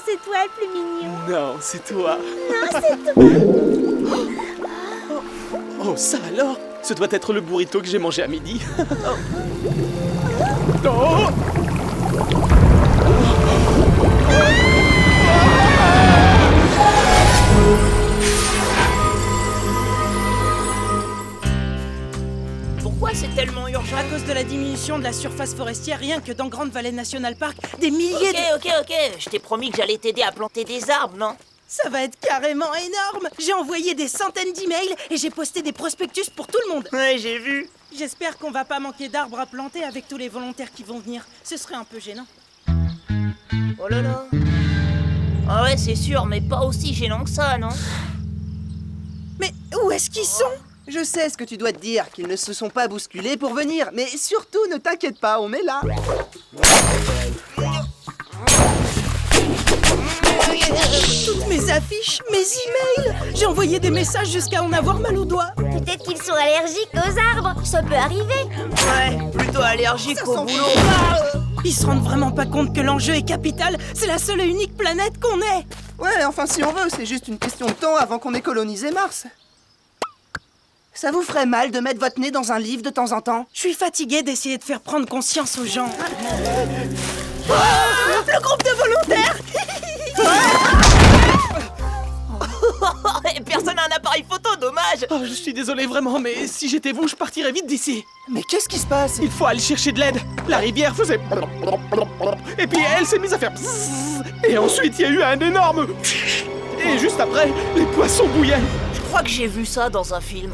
c'est toi le plus mignon. Non, c'est toi. Non, c'est toi. Oh, ça alors? Ce doit être le burrito que j'ai mangé à midi. Oh. Pourquoi c'est tellement urgent? À cause de la diminution de la surface forestière, rien que dans Grande Vallée National Park, des milliers Ok, je t'ai promis que j'allais t'aider à planter des arbres, non? Ça va être carrément énorme. J'ai envoyé des centaines d'emails et j'ai posté des prospectus pour tout le monde. Ouais, j'ai vu. J'espère qu'on va pas manquer d'arbres à planter avec tous les volontaires qui vont venir. Ce serait un peu gênant. Oh là là. Ah ouais, c'est sûr, mais pas aussi gênant que ça, non? Mais où est-ce qu'ils sont? Je sais ce que tu dois te dire, qu'ils ne se sont pas bousculés pour venir, mais surtout ne t'inquiète pas, on est là. Toutes mes affiches, mes emails. J'ai envoyé des messages jusqu'à en avoir mal aux doigts. Peut-être qu'ils sont allergiques aux arbres. Ça peut arriver. Ouais, plutôt allergique au boulot. Ils se rendent vraiment pas compte que l'enjeu est capital. C'est la seule et unique planète qu'on ait. Ouais, enfin si on veut, c'est juste une question de temps avant qu'on ait colonisé Mars. Ça vous ferait mal de mettre votre nez dans un livre de temps en temps? Je suis fatiguée d'essayer de faire prendre conscience aux gens. Le groupe de volontaires. Et personne n'a un appareil photo, dommage. Oh, je suis désolé vraiment, mais si j'étais vous, je partirais vite d'ici. Mais qu'est-ce qui se passe? Il faut aller chercher de l'aide. La rivière faisait... Et puis elle s'est mise à faire... Et ensuite, il y a eu un énorme... Et juste après, les poissons bouillaient. Je crois que j'ai vu ça dans un film.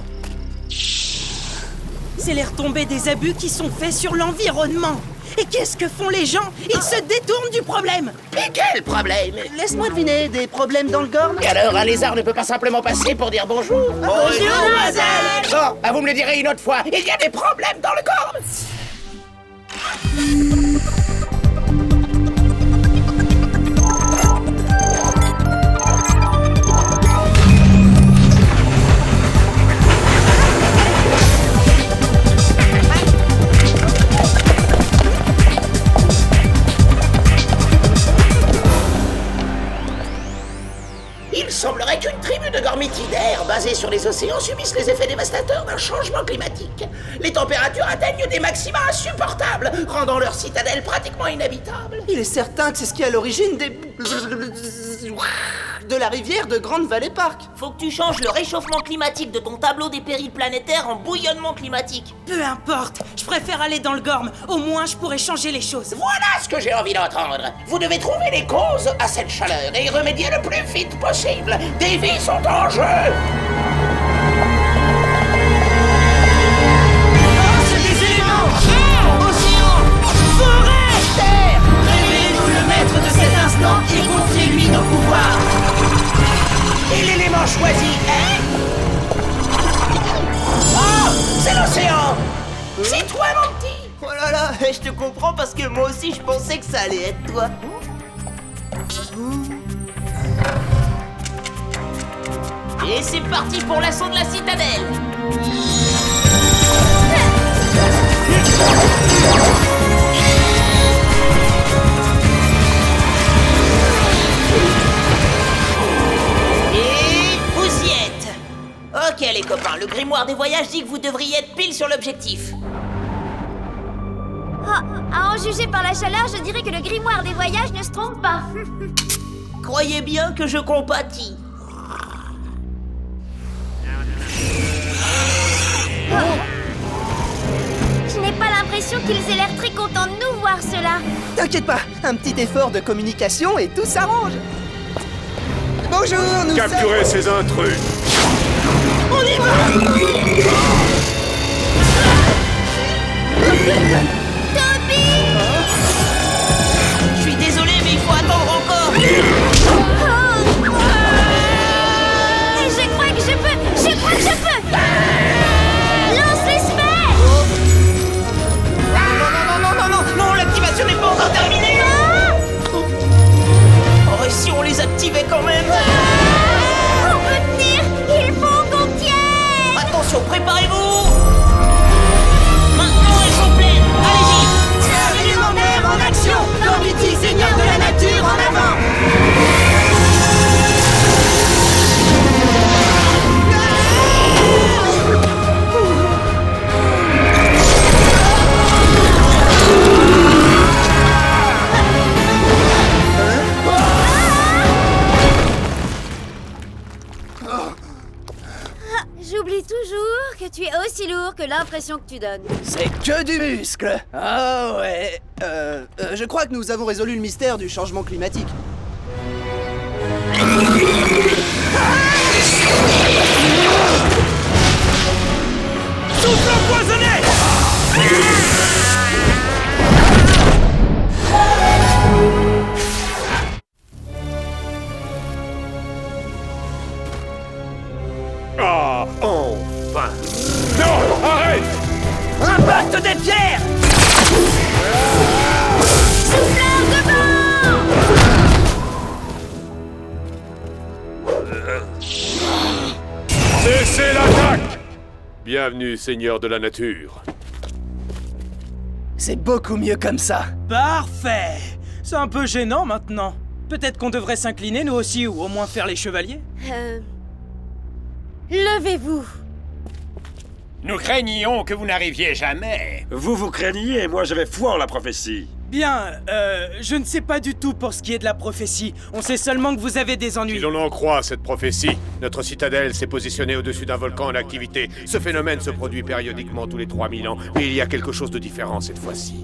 C'est les retombées des abus qui sont faits sur l'environnement. Et qu'est-ce que font les gens? Ils se détournent du problème. Mais quel problème? Laisse-moi deviner, des problèmes dans le gorge? Et alors, un lézard ne peut pas simplement passer pour dire bonjour? Bonjour, mademoiselle. Bon, bah vous me le direz une autre fois. Il y a des problèmes dans le corps. Il semblerait qu'une tribu de gormitidaires basée sur les océans subisse les effets dévastateurs d'un changement climatique. Les températures atteignent des maxima insupportables, rendant leur citadelle pratiquement inhabitable. Il est certain que c'est ce qui est à l'origine des... de la rivière de Grande Vallée Park. Faut que tu changes le réchauffement climatique de ton tableau des périls planétaires en bouillonnement climatique. Peu importe, je préfère aller dans le Gorme. Au moins, je pourrais changer les choses. Voilà ce que j'ai envie d'entendre. Vous devez trouver les causes à cette chaleur et y remédier le plus vite possible. Des vies sont en jeu. C'est des éléments! Océan! Forêt! Terre! Révélez-nous le maître de cet instant et confiez-lui nos pouvoirs! Et l'élément choisi est... Oh, c'est l'océan. C'est toi, mon petit. Oh là là, je te comprends parce que moi aussi je pensais que ça allait être toi. Et c'est parti pour l'assaut de la citadelle! Et vous y êtes! Ok les copains, le grimoire des voyages dit que vous devriez être pile sur l'objectif. Ah, à en juger par la chaleur, je dirais que le grimoire des voyages ne se trompe pas. Croyez bien que je compatis. Je n'ai pas l'impression qu'ils aient l'air très contents de nous voir cela. T'inquiète pas, un petit effort de communication et tout s'arrange. Bonjour, nous Capturez ces intrus. On y va! Toby! Je suis désolé, mais il faut attendre encore. Je crois que je peux! Je crois que je peux! Lance les sphères! Non, l'activation n'est pas encore terminée. Oh, et si on les activait quand même? On peut tenir! Il faut qu'on tienne! Attention, préparez-vous. Maintenant, elles sont pleines. Allez, fort que l'impression que tu donnes. C'est que du muscle. Ah ouais. Je crois que nous avons résolu le mystère du changement climatique. Souffle empoisonné! Ah, enfin! Non, arrête! Impact des pierres! Souffleur de vent! Cessez l'attaque! Bienvenue, Seigneur de la Nature. C'est beaucoup mieux comme ça. Parfait. C'est un peu gênant maintenant. Peut-être qu'on devrait s'incliner nous aussi, ou au moins faire les chevaliers. Levez-vous. Nous craignions que vous n'arriviez jamais. Vous vous craigniez, moi j'avais foi en la prophétie. Bien, je ne sais pas du tout pour ce qui est de la prophétie. On sait seulement que vous avez des ennuis. Si l'on en croit cette prophétie, notre citadelle s'est positionnée au-dessus d'un volcan en activité. Ce phénomène se produit périodiquement tous les 3000 ans, mais il y a quelque chose de différent cette fois-ci.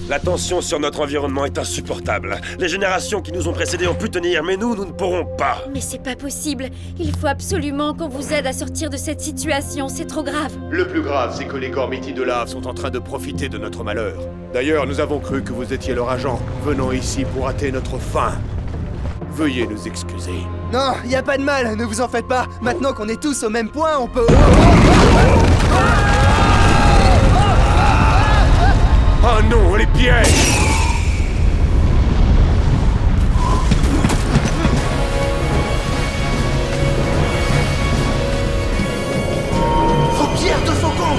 La tension sur notre environnement est insupportable. Les générations qui nous ont précédés ont pu tenir, mais nous ne pourrons pas. Mais c'est pas possible. Il faut absolument qu'on vous aide à sortir de cette situation. C'est trop grave. Le plus grave, c'est que les Gormiti de lave sont en train de profiter de notre malheur. D'ailleurs, nous avons cru que vous étiez leur agent, venant ici pour hâter notre fin. Veuillez nous excuser. Non, y a pas de mal, ne vous en faites pas. Maintenant qu'on est tous au même point, on peut... Oh non, les pièges! Vos pierres de faucon!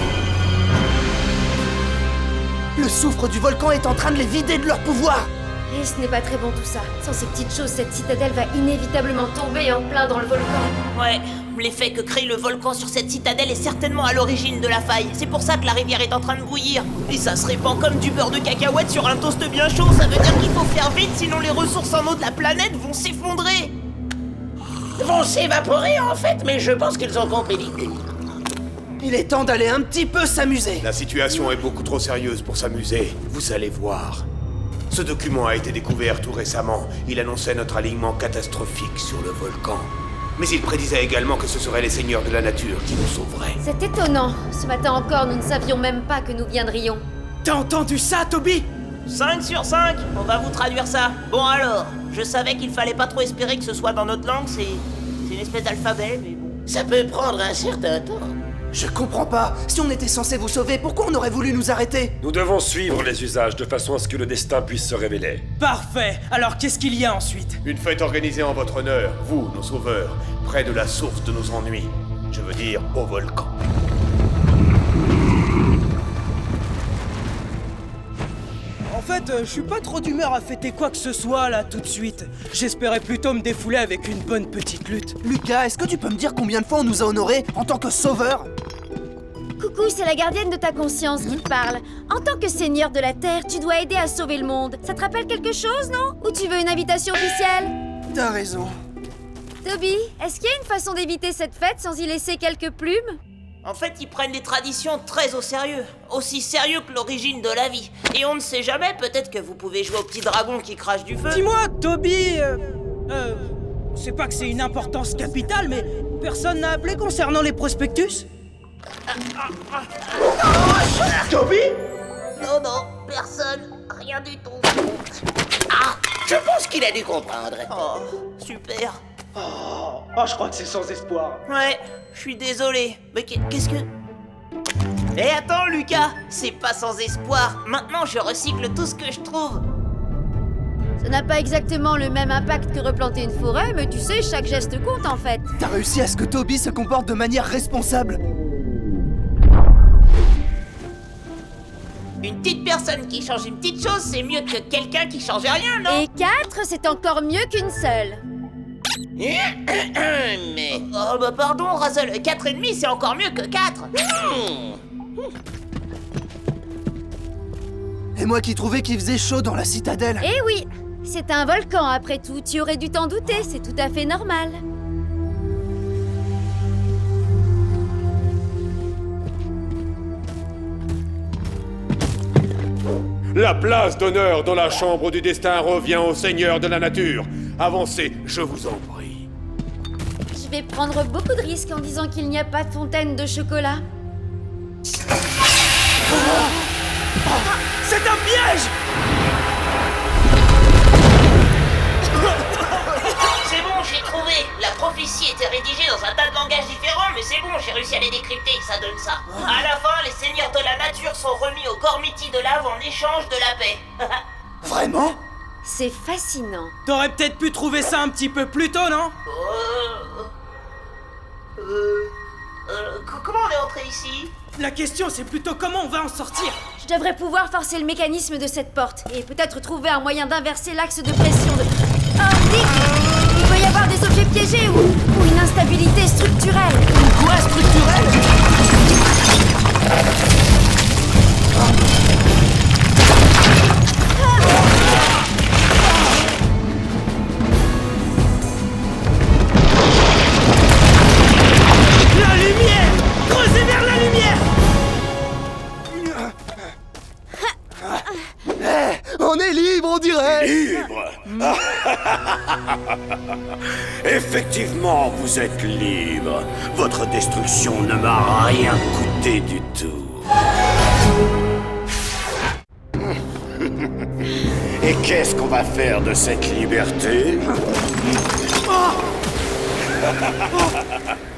Le soufre du volcan est en train de les vider de leur pouvoir. Et ce n'est pas très bon tout ça. Sans ces petites choses, cette citadelle va inévitablement tomber en plein dans le volcan. Ouais, l'effet que crée le volcan sur cette citadelle est certainement à l'origine de la faille. C'est pour ça que la rivière est en train de bouillir. Et ça se répand comme du beurre de cacahuète sur un toast bien chaud. Ça veut dire qu'il faut faire vite, sinon les ressources en eau de la planète vont s'effondrer. Vont s'évaporer en fait, mais je pense qu'ils ont compris l'idée. Il est temps d'aller un petit peu s'amuser. La situation est beaucoup trop sérieuse pour s'amuser. Vous allez voir. Ce document a été découvert tout récemment. Il annonçait notre alignement catastrophique sur le volcan. Mais il prédisait également que ce seraient les seigneurs de la nature qui nous sauveraient. C'est étonnant. Ce matin encore, nous ne savions même pas que nous viendrions. T'as entendu ça, Toby? 5 sur 5, on va vous traduire ça. Bon alors, je savais qu'il fallait pas trop espérer que ce soit dans notre langue, c'est une espèce d'alphabet, mais bon. Ça peut prendre un certain temps. Je comprends pas. Si on était censé vous sauver, pourquoi on aurait voulu nous arrêter? Nous devons suivre les usages de façon à ce que le destin puisse se révéler. Parfait. Alors qu'est-ce qu'il y a ensuite? Une fête organisée en votre honneur, vous, nos sauveurs, près de la source de nos ennuis. Je veux dire, au volcan. En fait, je suis pas trop d'humeur à fêter quoi que ce soit là tout de suite. J'espérais plutôt me défouler avec une bonne petite lutte. Lucas, est-ce que tu peux me dire combien de fois on nous a honorés en tant que sauveurs? Coucou, c'est la gardienne de ta conscience qui te parle. En tant que seigneur de la Terre, tu dois aider à sauver le monde. Ça te rappelle quelque chose, non? Ou tu veux une invitation officielle? T'as raison. Toby, est-ce qu'il y a une façon d'éviter cette fête sans y laisser quelques plumes? En fait, ils prennent les traditions très au sérieux. Aussi sérieux que l'origine de la vie. Et on ne sait jamais, peut-être que vous pouvez jouer au petit dragon qui crache du feu. Dis-moi, Toby, c'est pas que c'est une importance capitale, mais personne n'a appelé concernant les prospectus? Toby? Non, non, personne, rien du tout. Ah, je pense qu'il a dû comprendre. Oh, super. Oh, je crois que c'est sans espoir. Ouais, je suis désolé, mais qu'est-ce que... Eh attends, Lucas, c'est pas sans espoir. Maintenant, je recycle tout ce que je trouve. Ça n'a pas exactement le même impact que replanter une forêt, mais tu sais, chaque geste compte en fait. T'as réussi à ce que Toby se comporte de manière responsable. Une petite personne qui change une petite chose, c'est mieux que quelqu'un qui change rien, non? Et 4, c'est encore mieux qu'une seule. Mais... Oh bah pardon, Razzle, 4,5 c'est encore mieux que 4. Et moi qui trouvais qu'il faisait chaud dans la citadelle. Eh oui, c'est un volcan après tout, tu aurais dû t'en douter, c'est tout à fait normal. La place d'honneur dans la chambre du destin revient au Seigneur de la Nature. Avancez, je vous en prie. Je vais prendre beaucoup de risques en disant qu'il n'y a pas de fontaine de chocolat. C'est un piège! C'est bon, j'ai trouvé. La prophétie était rédigée dans un tas de langages différents, mais c'est bon, j'ai réussi à les décrypter, ça donne ça. À la fin, les seigneurs de la nature sont remis aux Gormiti de lave en échange de la paix. Vraiment? C'est fascinant. T'aurais peut-être pu trouver ça un petit peu plus tôt, non? Comment on est entré ici? La question, c'est plutôt comment on va en sortir. Je devrais pouvoir forcer le mécanisme de cette porte et peut-être trouver un moyen d'inverser l'axe de pression de... Oh, Dick! Il peut y avoir des objets piégés ou une instabilité structurelle. Quoi, structurel? La lumière! Creusez vers la lumière! On est libre, on dirait! Libre. Effectivement, vous êtes libre. Votre destruction ne m'a rien coûté du tout. Et qu'est-ce qu'on va faire de cette liberté?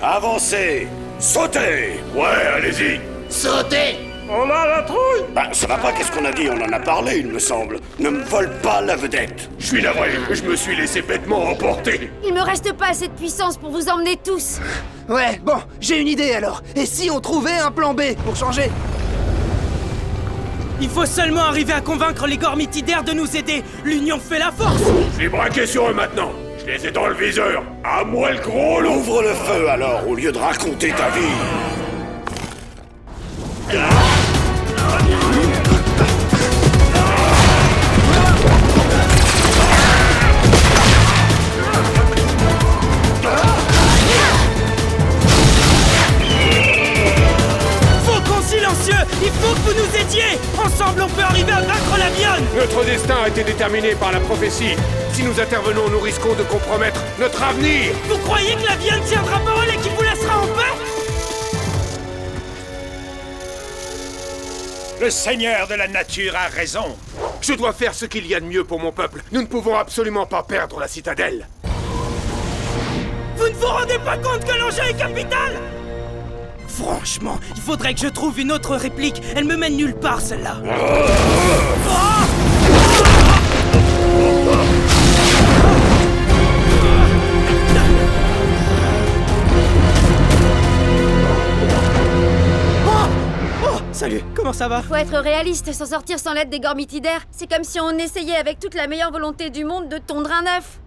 Avancez! Sautez! Ouais, allez-y! Sautez! On a la trouille! Bah, ça va pas, qu'est-ce qu'on a dit? On en a parlé, il me semble. Ne me vole pas la vedette! Je suis navré, je me suis laissé bêtement emporter. Il me reste pas assez de puissance pour vous emmener tous. Ouais, bon, j'ai une idée alors. Et si on trouvait un plan B pour changer? Il faut seulement arriver à convaincre les Gormitidaires de nous aider. L'union fait la force. Je suis braqué sur eux maintenant. Je les ai dans le viseur. À moi le gros loup. Ouvre le feu alors, au lieu de raconter ta vie! Faucon silencieux, il faut que vous nous aidiez. Ensemble, on peut arriver à vaincre la Vionne. Notre destin a été déterminé par la prophétie. Si nous intervenons, nous risquons de compromettre notre avenir. Vous croyez que la Vionne tiendra parole et qu'il vous laissera en paix? Le Seigneur de la Nature a raison. Je dois faire ce qu'il y a de mieux pour mon peuple. Nous ne pouvons absolument pas perdre la citadelle. Vous ne vous rendez pas compte que l'enjeu est capital? Franchement, il faudrait que je trouve une autre réplique. Elle me mène nulle part, celle-là. Salut, comment ça va? Faut être réaliste, s'en sortir sans l'aide des Gormitidaires, c'est comme si on essayait avec toute la meilleure volonté du monde de tondre un œuf.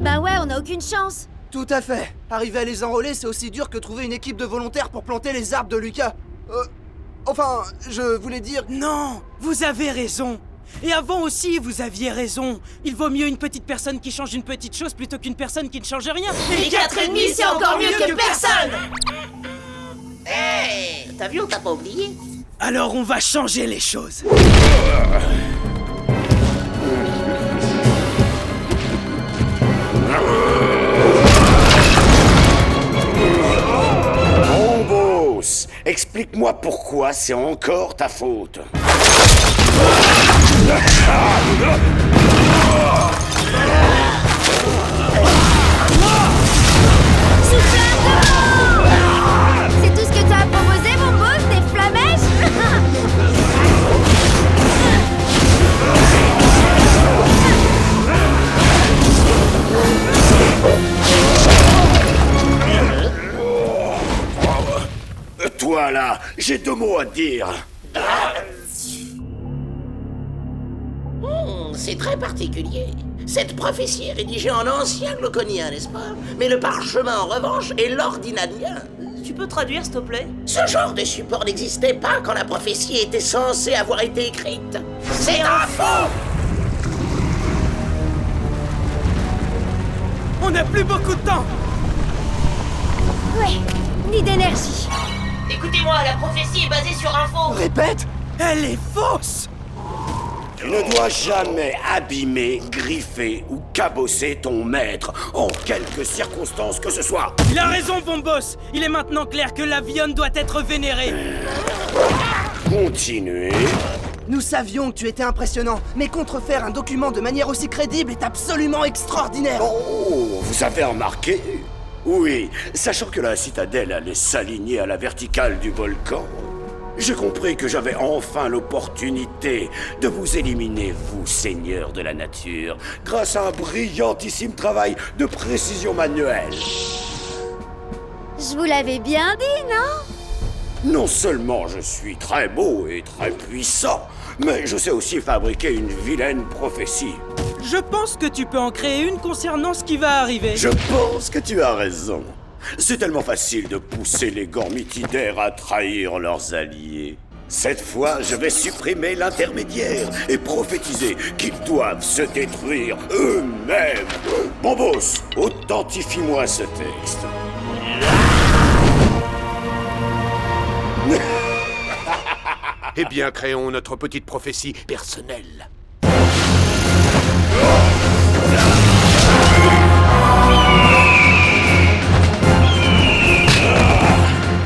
Bah ouais, on n'a aucune chance. Tout à fait. Arriver à les enrôler, c'est aussi dur que trouver une équipe de volontaires pour planter les arbres de Lucas. Enfin, je voulais dire... Non, vous avez raison. Et avant aussi, vous aviez raison. Il vaut mieux une petite personne qui change une petite chose plutôt qu'une personne qui ne change rien. Les 4 ennemis, c'est encore mieux que personne. Hey, t'as vu, on t'a pas oublié. Alors on va changer les choses. Mon boss, explique-moi pourquoi c'est encore ta faute. C'est tout ce que t'as à proposer, mon boss, des flamèches? Toi là, j'ai 2 mots à te dire. C'est très particulier. Cette prophétie est rédigée en ancien glauconien, n'est-ce pas? Mais le parchemin, en revanche, est l'ordinalien. Tu peux traduire, s'il te plaît? Ce genre de support n'existait pas quand la prophétie était censée avoir été écrite. C'est un faux! On n'a plus beaucoup de temps. Ouais, ni d'énergie. Écoutez-moi, la prophétie est basée sur un faux. Répète! Elle est fausse! Tu ne dois jamais abîmer, griffer ou cabosser ton maître, en quelque circonstance que ce soit. Il a raison, bon boss! Il est maintenant clair que l'Avion doit être vénéré! Continuez. Nous savions que tu étais impressionnant, mais contrefaire un document de manière aussi crédible est absolument extraordinaire. Oh, vous avez remarqué? Oui, sachant que la citadelle allait s'aligner à la verticale du volcan, j'ai compris que j'avais enfin l'opportunité de vous éliminer, vous, seigneurs de la nature, grâce à un brillantissime travail de précision manuelle. Je vous l'avais bien dit, non? Non seulement je suis très beau et très puissant, mais je sais aussi fabriquer une vilaine prophétie. Je pense que tu peux en créer une concernant ce qui va arriver. Je pense que tu as raison. C'est tellement facile de pousser les Gormitidaires à trahir leurs alliés. Cette fois, je vais supprimer l'intermédiaire et prophétiser qu'ils doivent se détruire eux-mêmes. Bon boss, authentifie-moi ce texte. Eh bien, créons notre petite prophétie personnelle.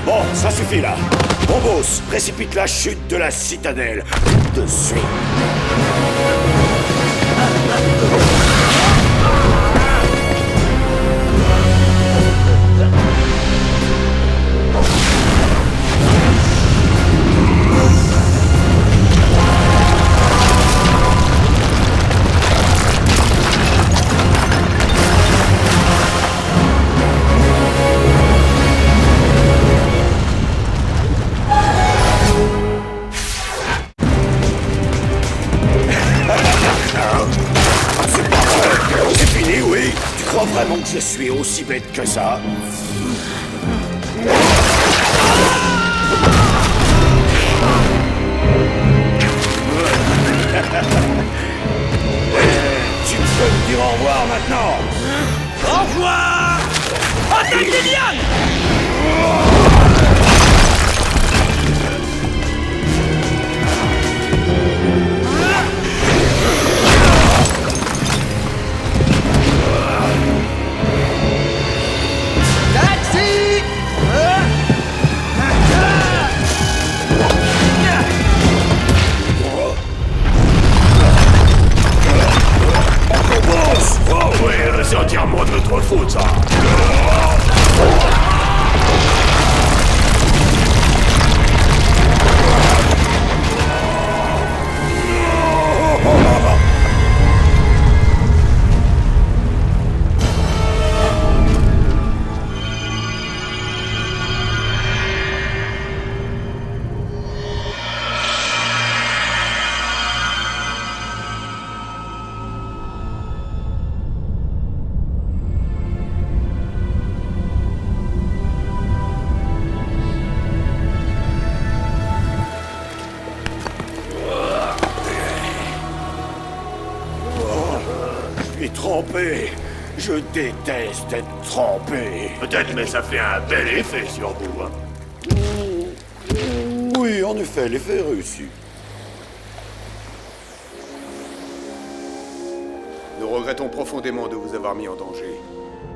Bon, ça suffit là. Bon boss, précipite la chute de la citadelle. De suite. Vraiment que je suis aussi bête que ça? Tu peux me dire au revoir maintenant? Au revoir! Attaque les lianes! Oh oui, c'est entièrement de notre faute, ça. Trempé. Je déteste être trempé. Peut-être, mais ça fait un bel effet sur vous. Hein. Oui, en effet, l'effet est réussi. Nous regrettons profondément de vous avoir mis en danger.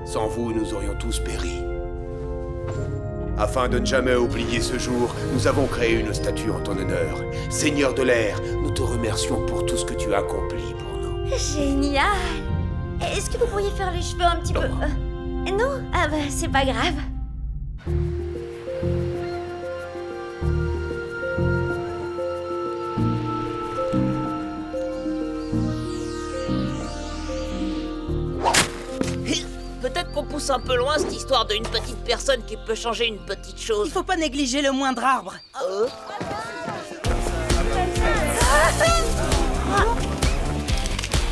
Sans vous, nous aurions tous péri. Afin de ne jamais oublier ce jour, nous avons créé une statue en ton honneur. Seigneur de l'air, nous te remercions pour tout ce que tu as accompli pour nous. Génial! Est-ce que vous pourriez faire les cheveux un petit peu... Non? Ah bah, c'est pas grave. Peut-être qu'on pousse un peu loin cette histoire d'une petite personne qui peut changer une petite chose. Il faut pas négliger le moindre arbre.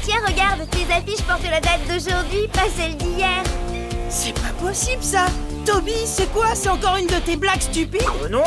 Tiens, regarde, tes affiches portent la date d'aujourd'hui, pas celle d'hier. C'est pas possible, ça! Toby, c'est quoi? C'est encore une de tes blagues stupides? Non,